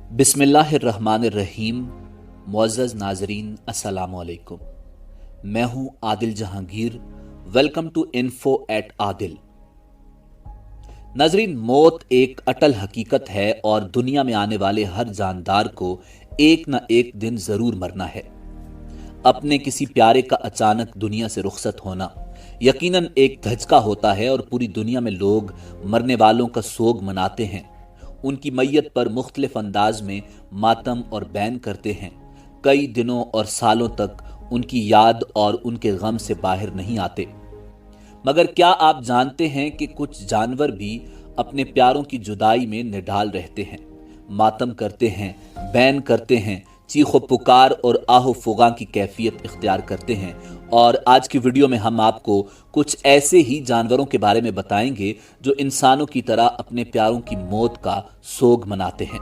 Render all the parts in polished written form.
बिस्मिल्लाहिर्रहमानिर्रहीम। मुअज़्ज़ज़ नाज़रीन, अस्सलामु अलैकुम। मैं हूं Adil Jahangir. Welcome to info at Adil. नाज़रीन, मौत एक अटल हकीकत है और दुनिया में आने वाले हर जानदार को एक न एक दिन ज़रूर मरना है। अपने किसी प्यारे का अचानक दुनिया से रुखसत होना यकीनन एक धचका होता है और पूरी दुनिया में लोग मरने वालों का सोग मनाते हैं। उनकी मैयत पर मुख्तलिफ अंदाज में मातम और बैन करते हैं। कई दिनों और सालों तक उनकी याद और उनके गम से बाहर नहीं आते। मगर क्या आप जानते हैं कि कुछ जानवर भी अपने प्यारों की जुदाई में निढाल रहते हैं, मातम करते हैं, बैन करते हैं, चीखो पुकार और आहो फुगा की कैफियत इख्तियार करते हैं। और आज की वीडियो में हम आपको कुछ ऐसे ही जानवरों के बारे में बताएंगे जो इंसानों की तरह अपने प्यारों की मौत का सोग मनाते हैं।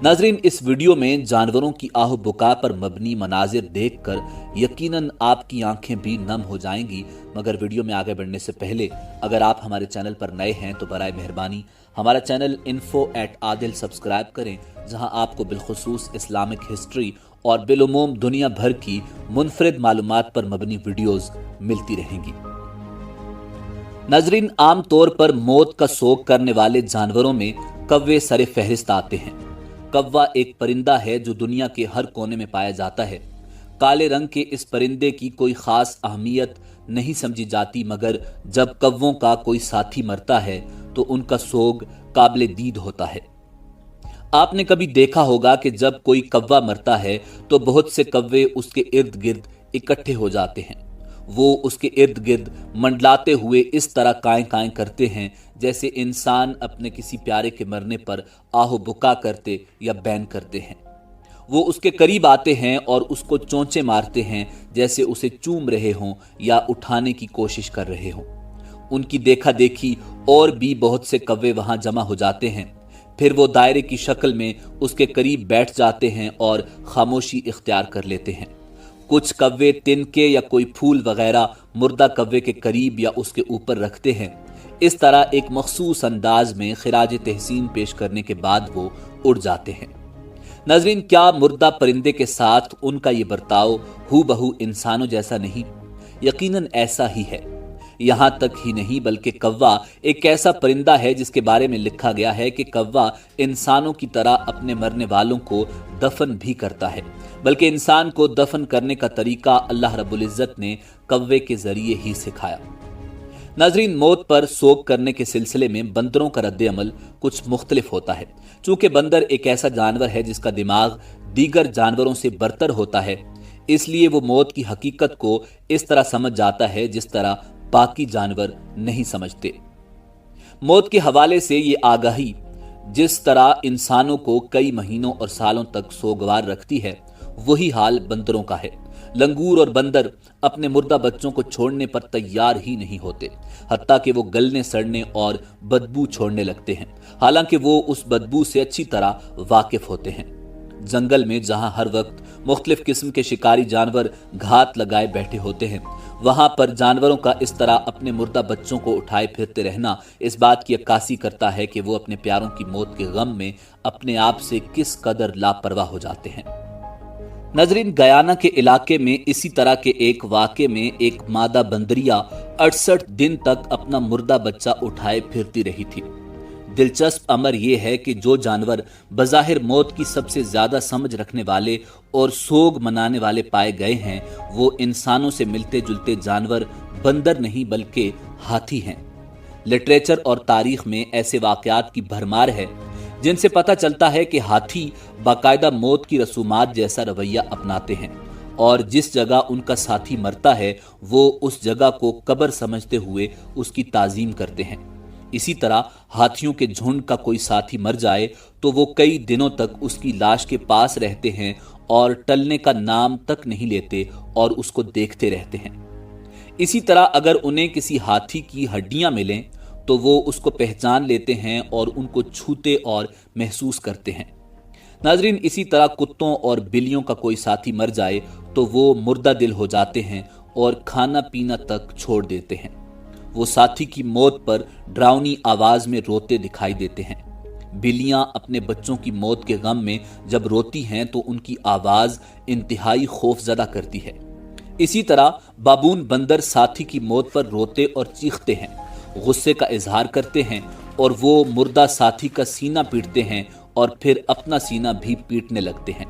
नाजरीन, इस वीडियो में जानवरों की आहो बुका पर मबनी मनाजिर देखकर यकीनन आपकी आंखें भी नम हो जाएंगी। मगर वीडियो में आगे बढ़ने से पहले अगर आप हमारे चैनल पर नए हैं तो बराए मेहरबानी हमारा channel info at Adil subscribe करें, जहां आपको बिलखुसूस इस्लामिक हिस्ट्री और बिलुमूम दुनिया भर की मुनफरिद मालूमात पर मबनी वीडियोस मिलती रहेंगी। नाजरीन, आम तौर पर मौत का सोग करने वाले जानवरों में कव्वे सरे फहरिस्त आते हैं। कव्वा एक परिंदा है जो दुनिया के हर कोने में पाया जाता है। काले रंग के इस परिंदे की कोई खास अहमियत नहीं समझी जाती, मगर जब कव्वों का कोई साथी मरता है तो उनका सोग काबिले दीद होता है। आपने कभी देखा होगा कि जब कोई कव्वा मरता है तो बहुत से कव्वे उसके इर्द गिर्द इकट्ठे हो जाते हैं। वो उसके इर्द गिर्द मंडलाते हुए इस तरह काएं काएं करते हैं जैसे इंसान अपने किसी प्यारे के मरने पर आहो बुका करते या बैन करते हैं। वो उसके करीब आते हैं और उसको चोंचे मारते हैं जैसे उसे चूम रहे हों या उठाने की कोशिश कर रहे हों। उनकी देखा देखी और भी बहुत से कव्वे वहां जमा हो जाते हैं। फिर वो दायरे की शक्ल में उसके करीब बैठ जाते हैं और खामोशी इख्तियार कर लेते हैं। कुछ कव्वे तिनके या कोई फूल वगैरह मुर्दा कव्वे के करीब या उसके ऊपर रखते हैं। इस तरह एक मखसूस अंदाज में खिराज तहसीन पेश करने के बाद वो उड़ जाते हैं। नाजरीन, क्या मुर्दा परिंदे के साथ उनका ये बर्ताव हू बहू इंसानों जैसा नहीं? यकीनन ऐसा ही है। यहां तक ही नहीं बल्कि कव्वा एक ऐसा परिंदा है जिसके बारे में लिखा गया है कि कव्वा इंसानों की तरह अपने मरने वालों को दफन भी करता है। बल्कि इंसान को दफन करने का तरीका अल्लाह रब्बुल इज्जत ने कव्वे के जरिए ही सिखाया। नाजरीन, मौत पर सोग करने के सिलसिले में बंदरों का रद्द अमल कुछ मुख्तलिफ होता है। चूंकि बंदर एक ऐसा जानवर है जिसका दिमाग दीगर जानवरों से बरतर होता है, इसलिए वो मौत की हकीकत को इस तरह समझ जाता है जिस तरह बाकी जानवर नहीं समझते। मौत के हवाले से ये आगाही जिस तरह इंसानों को कई महीनों और सालों तक सोगवार रखती है, वही हाल बंदरों का है। लंगूर और बंदर अपने मुर्दा बच्चों को छोड़ने पर तैयार ही नहीं होते, हत्ता कि वो गलने सड़ने और बदबू छोड़ने लगते हैं। हालांकि वो उस बदबू से अच्छी तरह वाकिफ होते हैं। जंगल में जहां हर वक्त मुख्तलिफ किस्म के शिकारी जानवर घात लगाए बैठे होते हैं, वहां पर जानवरों का इस तरह अपने मुर्दा बच्चों को उठाए फिरते रहना इस बात की अक्कासी करता है कि वो अपने प्यारों की मौत के गम में अपने आप से किस कदर लापरवाह हो जाते हैं। नजरीन, गयाना के इलाके में इसी तरह के एक वाक़े में एक मादा बंदरिया 68 दिन तक अपना मुर्दा बच्चा उठाए फिरती रही थी। दिलचस्प अमर यह है कि जो जानवर बज़ाहिर मौत की सबसे ज्यादा समझ रखने वाले और सोग मनाने वाले पाए गए हैं, वो इंसानों से मिलते जुलते जानवर बंदर नहीं बल्कि हाथी हैं। लिटरेचर और तारीख में ऐसे वाकयात की भरमार है जिनसे पता चलता है कि हाथी बाकायदा मौत की रसूमात जैसा रवैया अपनाते हैं और जिस जगह उनका साथी मरता है वो उस जगह को कब्र समझते हुए उसकी ताजीम करते हैं। इसी तरह हाथियों के झुंड का कोई साथी मर जाए तो वो कई दिनों तक उसकी लाश के पास रहते हैं और टलने का नाम तक नहीं लेते और उसको देखते रहते हैं। इसी तरह अगर उन्हें किसी हाथी की हड्डियां मिलें तो वो उसको पहचान लेते हैं और उनको छूते और महसूस करते हैं। नाजरीन, इसी तरह कुत्तों और बिल्लियों का कोई साथी मर जाए तो वो मुर्दा दिल हो जाते हैं और खाना पीना तक छोड़ देते हैं। वो साथी की मौत पर डरावनी आवाज में रोते दिखाई देते हैं। بلیاں اپنے بچوں کی موت کے غم میں جب روتی ہیں تو ان کی آواز انتہائی خوف زدہ کرتی ہے۔ اسی طرح بابون بندر ساتھی کی موت پر روتے اور چیختے ہیں، غصے کا اظہار کرتے ہیں اور وہ مردہ ساتھی کا سینہ پیٹتے ہیں اور پھر اپنا سینہ بھی پیٹنے لگتے ہیں۔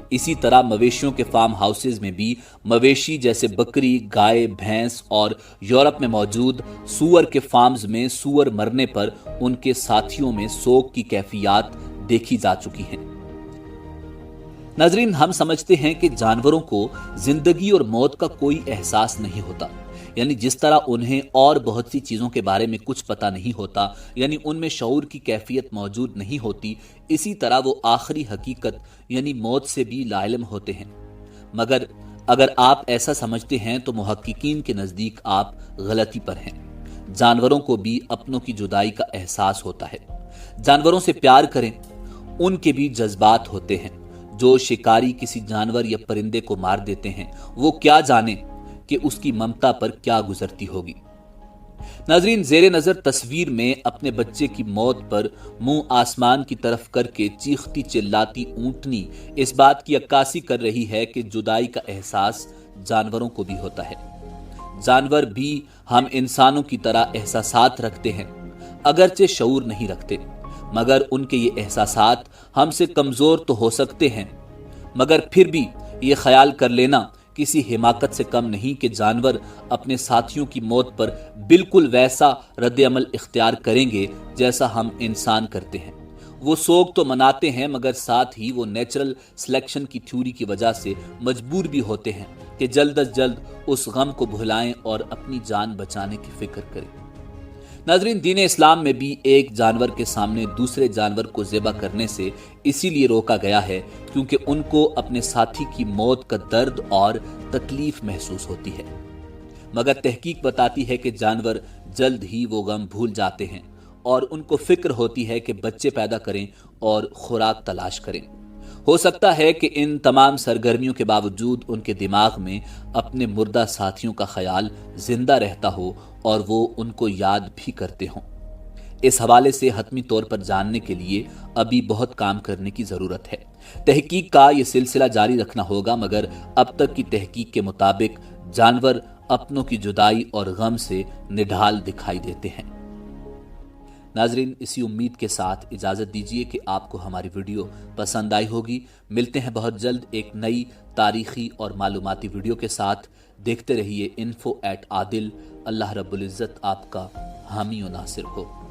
اسی طرح مویشیوں کے فارم ہاؤسز میں بھی مویشی جیسے بکری، گائے، بھینس اور یورپ میں موجود سور کے فارمز میں سور مرنے پر ان کے ساتھیوں میں سوگ کی کیفیات دیکھی جا چکی ہیں۔ ناظرین، ہم سمجھتے ہیں کہ جانوروں کو زندگی اور موت کا کوئی احساس نہیں ہوتا، یعنی جس طرح انہیں اور بہت سی چیزوں کے بارے میں کچھ پتہ نہیں ہوتا، یعنی ان میں شعور کی کیفیت موجود نہیں ہوتی، اسی طرح وہ آخری حقیقت یعنی موت سے بھی لا علم ہوتے ہیں۔ مگر اگر آپ ایسا سمجھتے ہیں تو محققین کے نزدیک آپ غلطی پر ہیں۔ جانوروں کو بھی اپنوں کی جدائی کا احساس ہوتا ہے۔ جانوروں سے پیار کریں، ان کے بھی جذبات ہوتے ہیں۔ جو شکاری کسی جانور یا پرندے کو مار دیتے ہیں، وہ کیا جانے کہ اس کی ممتا پر کیا گزرتی ہوگی۔ ناظرین، زیر نظر تصویر میں اپنے بچے کی موت پر منہ آسمان کی طرف کر کے چیختی چلاتی اونٹنی اس بات کی عکاسی کر رہی ہے کہ جدائی کا احساس جانوروں کو بھی ہوتا ہے۔ جانور بھی ہم انسانوں کی طرح احساسات رکھتے ہیں، اگرچہ شعور نہیں رکھتے، مگر ان کے یہ احساسات ہم سے کمزور تو ہو سکتے ہیں، مگر پھر بھی یہ خیال کر لینا کسی حماقت سے کم نہیں کہ جانور اپنے ساتھیوں کی موت پر بالکل ویسا رد عمل اختیار کریں گے جیسا ہم انسان کرتے ہیں۔ وہ سوگ تو مناتے ہیں، مگر ساتھ ہی وہ نیچرل سلیکشن کی تھیوری کی وجہ سے مجبور بھی ہوتے ہیں کہ جلد از جلد اس غم کو بھلائیں اور اپنی جان بچانے کی فکر کریں۔ ناظرین، دین اسلام میں بھی ایک جانور کے سامنے دوسرے جانور کو ذبح کرنے سے اسی لیے روکا گیا ہے کیونکہ ان کو اپنے ساتھی کی موت کا درد اور تکلیف محسوس ہوتی ہے، مگر تحقیق بتاتی ہے کہ جانور جلد ہی وہ غم بھول جاتے ہیں اور ان کو فکر ہوتی ہے کہ بچے پیدا کریں اور خوراک تلاش کریں۔ ہو سکتا ہے کہ ان تمام سرگرمیوں کے باوجود ان کے دماغ میں اپنے مردہ ساتھیوں کا خیال زندہ رہتا ہو اور وہ ان کو یاد بھی کرتے ہوں۔ اس حوالے سے حتمی طور پر جاننے کے لیے ابھی بہت کام کرنے کی ضرورت ہے۔ تحقیق کا یہ سلسلہ جاری رکھنا ہوگا، مگر اب تک کی تحقیق کے مطابق جانور اپنوں کی جدائی اور غم سے نڈھال دکھائی دیتے ہیں۔ ناظرین، اسی امید کے ساتھ اجازت دیجیے کہ آپ کو ہماری ویڈیو پسند آئی ہوگی۔ ملتے ہیں بہت جلد ایک نئی تاریخی اور معلوماتی ویڈیو کے ساتھ۔ دیکھتے رہیے info@adil۔ اللہ رب العزت آپ کا حامی و ناصر ہو۔